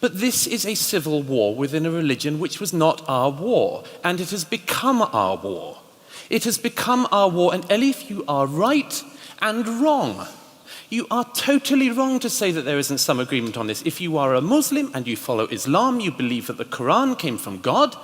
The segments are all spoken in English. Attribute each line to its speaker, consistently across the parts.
Speaker 1: But this is a civil war within a religion which was not our war, and it has become our war. It has become our war, and Elif, you are right and wrong. You are totally wrong to say that there isn't some agreement on this. If you are a Muslim and you follow Islam, you believe that the Quran came from God,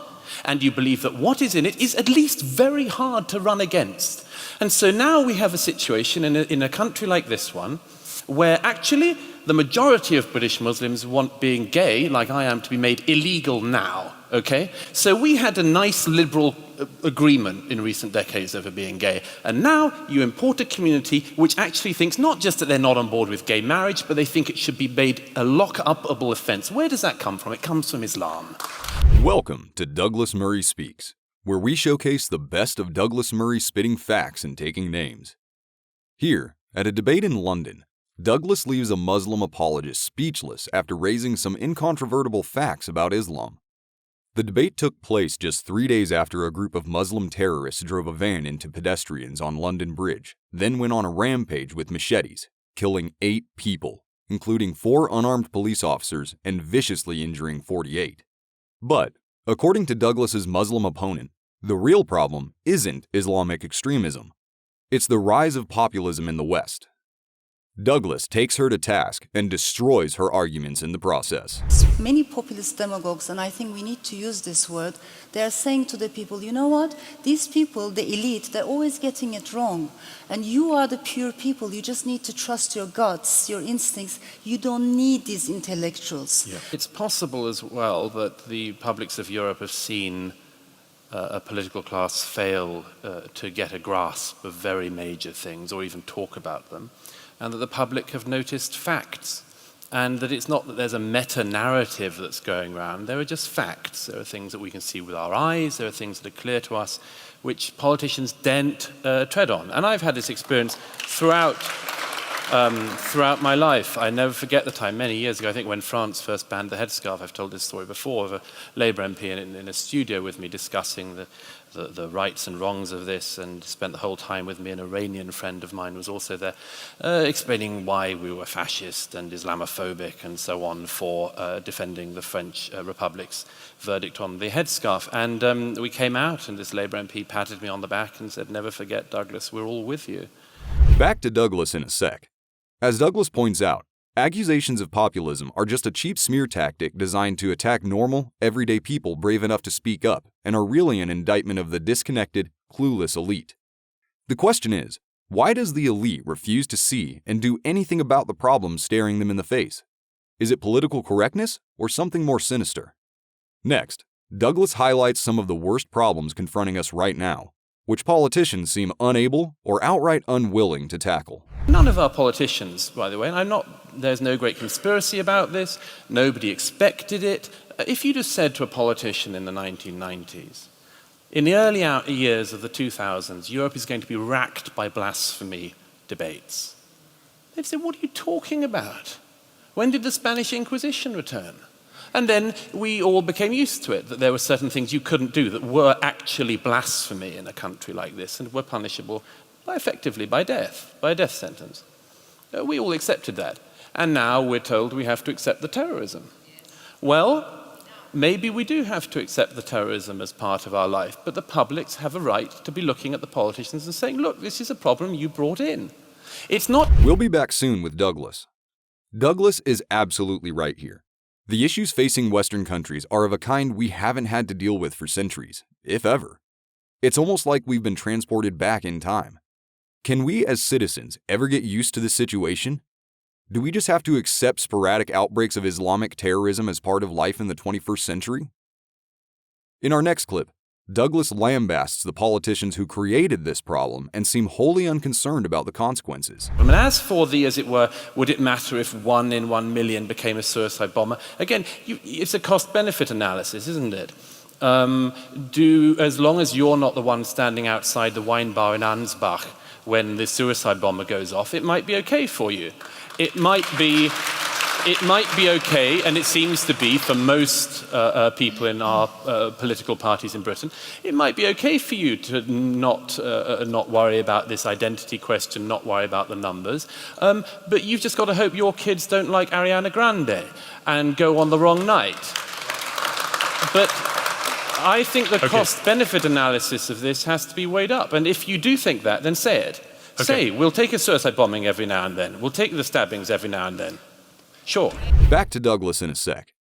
Speaker 1: and you believe that what is in it is at least very hard to run against. And so now we have a situation in a country like this one, where actually the majority of British Muslims want being gay, like I am, to be made illegal now, okay? So we had a nice liberal agreement in recent decades over being gay, and now you import a community which actually thinks not just that they're not on board with gay marriage, but they think it should be made a lock-upable offense. Where does that come from? It comes from Islam.
Speaker 2: Welcome to Douglas Murray Speaks, where we showcase the best of Douglas Murray spitting facts and taking names. Here, at a debate in London, Douglas leaves a Muslim apologist speechless after raising some incontrovertible facts about Islam. The debate took place just 3 days after a group of Muslim terrorists drove a van into pedestrians on London Bridge, then went on a rampage with machetes, killing 8 people, including 4 unarmed police officers and viciously injuring 48. But, according to Douglas's Muslim opponent, the real problem isn't Islamic extremism. It's the rise of populism in the West. Douglas takes her to task and destroys her arguments in the process.
Speaker 3: Many populist demagogues, and I think we need to use this word, they are saying to the people, you know what, these people, the elite, they're always getting it wrong. And you are the pure people, you just need to trust your guts, your instincts. You don't need these intellectuals.
Speaker 1: Yeah. It's possible as well that the publics of Europe have seen a political class fail to get a grasp of very major things or even talk about them, and that the public have noticed facts, and that it's not that there's a meta-narrative that's going around. There are just facts. There are things that we can see with our eyes. There are things that are clear to us, which politicians daren't tread on. And I've had this experience throughout my life. I never forget the time, many years ago, I think when France first banned the headscarf. I've told this story before, of a Labour MP in a studio with me discussing the rights and wrongs of this, and spent the whole time with me. An Iranian friend of mine was also there, explaining why we were fascist and Islamophobic and so on for defending the French Republic's verdict on the headscarf. And we came out, and this Labour MP patted me on the back and said, "Never forget, Douglas, we're all with you."
Speaker 2: Back to Douglas in a sec. As Douglas points out, accusations of populism are just a cheap smear tactic designed to attack normal, everyday people brave enough to speak up, and are really an indictment of the disconnected, clueless elite. The question is, why does the elite refuse to see and do anything about the problems staring them in the face? Is it political correctness or something more sinister? Next, Douglas highlights some of the worst problems confronting us right now, which politicians seem unable or outright unwilling to tackle.
Speaker 1: None of our politicians, by the way, and there's no great conspiracy about this, nobody expected it. If you'd have said to a politician in the 1990s, in the early years of the 2000s, Europe is going to be racked by blasphemy debates, they'd say, what are you talking about? When did the Spanish Inquisition return? And then we all became used to it, that there were certain things you couldn't do that were actually blasphemy in a country like this and were punishable effectively by death, by a death sentence. We all accepted that. And now we're told we have to accept the terrorism. Well, maybe we do have to accept the terrorism as part of our life, but the publics have a right to be looking at the politicians and saying, look, this is a problem you brought in. It's not...
Speaker 2: We'll be back soon with Douglas. Douglas is absolutely right here. The issues facing Western countries are of a kind we haven't had to deal with for centuries, if ever. It's almost like we've been transported back in time. Can we as citizens ever get used to this situation? Do we just have to accept sporadic outbreaks of Islamic terrorism as part of life in the 21st century? In our next clip, Douglas lambasts the politicians who created this problem and seem wholly unconcerned about the consequences.
Speaker 1: And as for the, as it were, would it matter if 1 in 1 million became a suicide bomber? Again, it's a cost-benefit analysis, isn't it? As long as you're not the one standing outside the wine bar in Ansbach when the suicide bomber goes off, it might be okay for you. It might be it might be okay, and it seems to be for most people in our political parties in Britain, it might be okay for you to not worry about this identity question, not worry about the numbers, but you've just got to hope your kids don't like Ariana Grande and go on the wrong night. But I think the cost-benefit analysis of this has to be weighed up, and if you do think that, then say it. Say, we'll take a suicide bombing every now and then. We'll take the stabbings every now and then. Sure.
Speaker 2: Back to Douglas in a sec.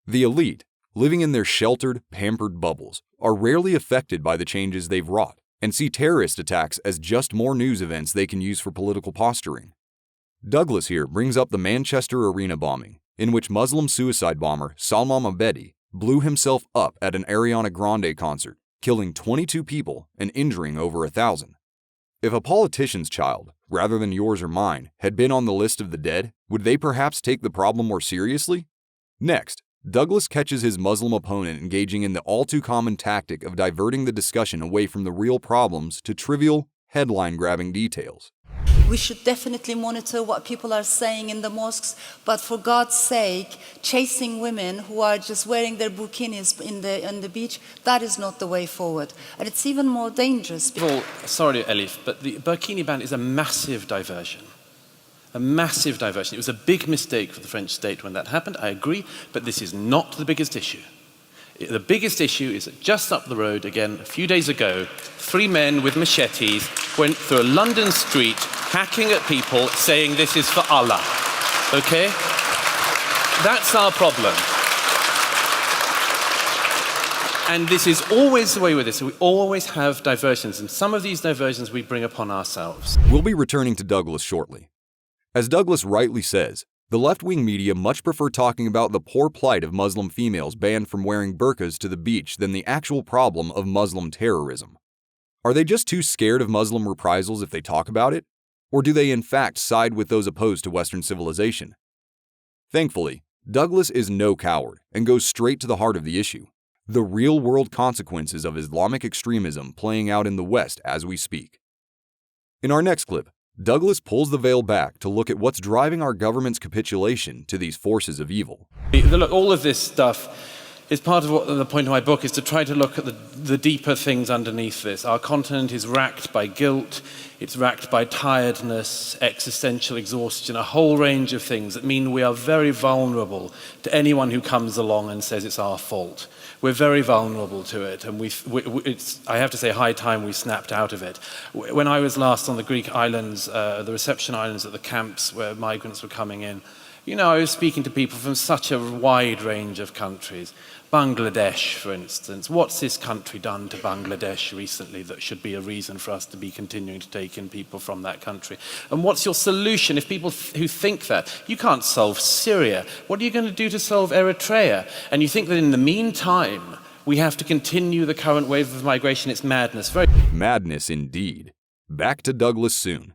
Speaker 2: The elite, living in their sheltered, pampered bubbles, are rarely affected by the changes they've wrought and see terrorist attacks as just more news events they can use for political posturing. Douglas here brings up the Manchester Arena bombing, in which Muslim suicide bomber Salman Abedi blew himself up at an Ariana Grande concert, killing 22 people and injuring over 1,000. If a politician's child, rather than yours or mine, had been on the list of the dead, would they perhaps take the problem more seriously? Next, Douglas catches his Muslim opponent engaging in the all-too-common tactic of diverting the discussion away from the real problems to trivial, headline-grabbing details.
Speaker 3: We should definitely monitor what people are saying in the mosques, but for God's sake, chasing women who are just wearing their burkinis on the beach, that is not the way forward. And it's even more dangerous.
Speaker 1: Well, sorry, Elif, but the burkini ban is a massive diversion. A massive diversion. It was a big mistake for the French state when that happened, I agree, but this is not the biggest issue. The biggest issue is that just up the road, again, a few days ago, 3 men with machetes went through a London street hacking at people saying this is for Allah. Okay? That's our problem. And this is always the way with this. We always have diversions, and some of these diversions we bring upon ourselves.
Speaker 2: We'll be returning to Douglas shortly. As Douglas rightly says, the left-wing media much prefer talking about the poor plight of Muslim females banned from wearing burqas to the beach than the actual problem of Muslim terrorism. Are they just too scared of Muslim reprisals if they talk about it? Or do they in fact side with those opposed to Western civilization? Thankfully, Douglas is no coward and goes straight to the heart of the issue, the real-world consequences of Islamic extremism playing out in the West as we speak. In our next clip, Douglas pulls the veil back to look at what's driving our government's capitulation to these forces of evil.
Speaker 1: Look, all of this stuff is part of what the point of my book is to try to look at the deeper things underneath this. Our continent is racked by guilt, it's racked by tiredness, existential exhaustion, a whole range of things that mean we are very vulnerable to anyone who comes along and says it's our fault. We're very vulnerable to it, and it's, I have to say, high time we snapped out of it. When I was last on the Greek islands, the reception islands at the camps where migrants were coming in, you know, I was speaking to people from such a wide range of countries. Bangladesh, for instance. What's this country done to Bangladesh recently that should be a reason for us to be continuing to take in people from that country? And what's your solution if people who think that? You can't solve Syria. What are you going to do to solve Eritrea? And you think that in the meantime, we have to continue the current wave of migration? It's madness.
Speaker 2: Madness indeed. Back to Douglas soon.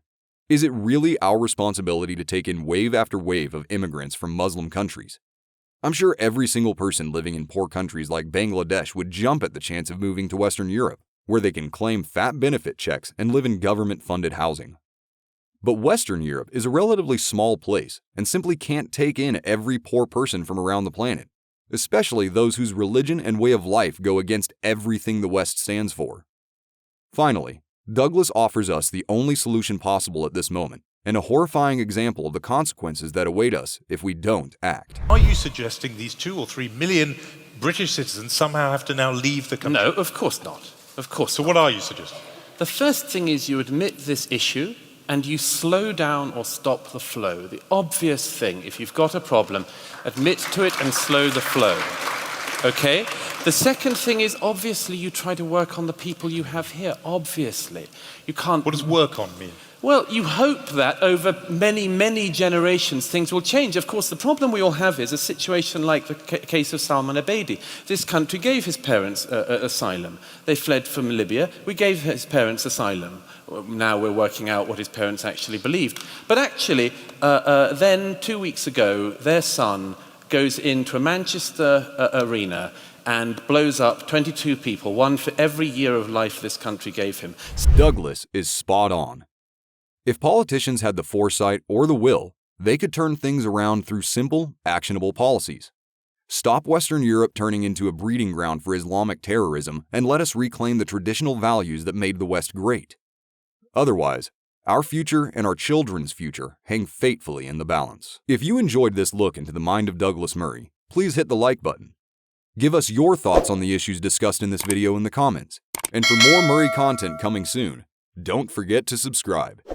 Speaker 2: Is it really our responsibility to take in wave after wave of immigrants from Muslim countries? I'm sure every single person living in poor countries like Bangladesh would jump at the chance of moving to Western Europe, where they can claim fat benefit checks and live in government-funded housing. But Western Europe is a relatively small place and simply can't take in every poor person from around the planet, especially those whose religion and way of life go against everything the West stands for. Finally, Douglas offers us the only solution possible at this moment, and a horrifying example of the consequences that await us if we don't act.
Speaker 4: Are you suggesting these 2 or 3 million British citizens somehow have to now leave the country?
Speaker 1: No, of course not. Of course.
Speaker 4: So what are you suggesting?
Speaker 1: The first thing is you admit this issue and you slow down or stop the flow. The obvious thing, if you've got a problem, admit to it and slow the flow. Okay? The second thing is, obviously, you try to work on the people you have here. Obviously. You can't...
Speaker 4: What does work on mean?
Speaker 1: Well, you hope that over many, many generations things will change. Of course, the problem we all have is a situation like the case of Salman Abedi. This country gave his parents asylum. They fled from Libya. We gave his parents asylum. Now we're working out what his parents actually believed. But actually, then 2 weeks ago, their son goes into a Manchester arena and blows up 22 people, one for every year of life this country gave him.
Speaker 2: Douglas is spot on. If politicians had the foresight or the will, They could turn things around through simple, actionable policies. Stop Western Europe turning into a breeding ground for Islamic terrorism and let us reclaim the traditional values that made the West great. Otherwise, our future and our children's future hang fatefully in the balance. If you enjoyed this look into the mind of Douglas Murray, please hit the like button. Give us your thoughts on the issues discussed in this video in the comments. And for more Murray content coming soon, don't forget to subscribe.